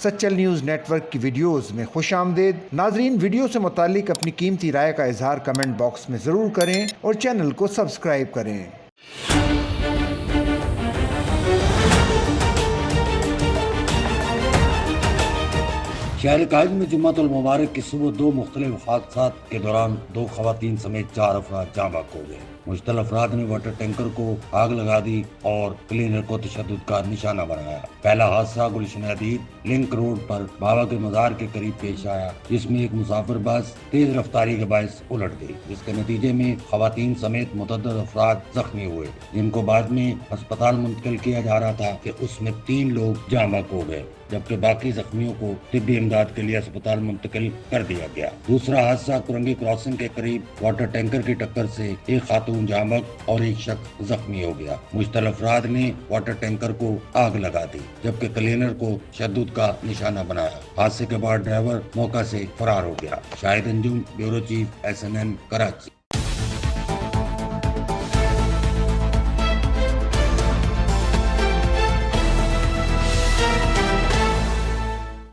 Sachal news net work کی videos میں خوش آمدید۔ ناظرین، ویڈیو سے متعلق اپنی قیمتی رائے کا اظہار کمنٹ باکس میں ضرور کریں اور چینل کو سبسکرائب کریں۔ شہر کاج میں جمعۃ المبارک کی صبح دو مختلف حادثات کے دوران 2 خواتین سمیت 4 افراد جاں بحق ہو گئے۔ مشتعل افراد نے واٹر ٹینکر کو آگ لگا دی اور کلینر کو تشدد کا نشانہ بنایا۔ پہلا حادثہ گلشن حدید لنک روڈ پر بابا کے مزار کے قریب پیش آیا، جس میں ایک مسافر بس تیز رفتاری کے باعث الٹ گئی، جس کے نتیجے میں خواتین سمیت متعدد افراد زخمی ہوئے، جن کو بعد میں ہسپتال منتقل کیا جا رہا تھا کہ اس میں 3 لوگ جاں بحق ہو گئے، جبکہ باقی زخمیوں کو طبی امداد کے لیے اسپتال منتقل کر دیا گیا۔ دوسرا حادثہ کرنگی کراسنگ کے قریب واٹر ٹینکر کی ٹکر سے ایک خاتون جاں بحق اور ایک شخص زخمی ہو گیا۔ مشتعل افراد نے واٹر ٹینکر کو آگ لگا دی، جبکہ کلینر کو تشدد کا نشانہ بنایا۔ حادثے کے بعد ڈرائیور موقع سے فرار ہو گیا۔ شاہد انجم، بیورو چیف SNN کراچی۔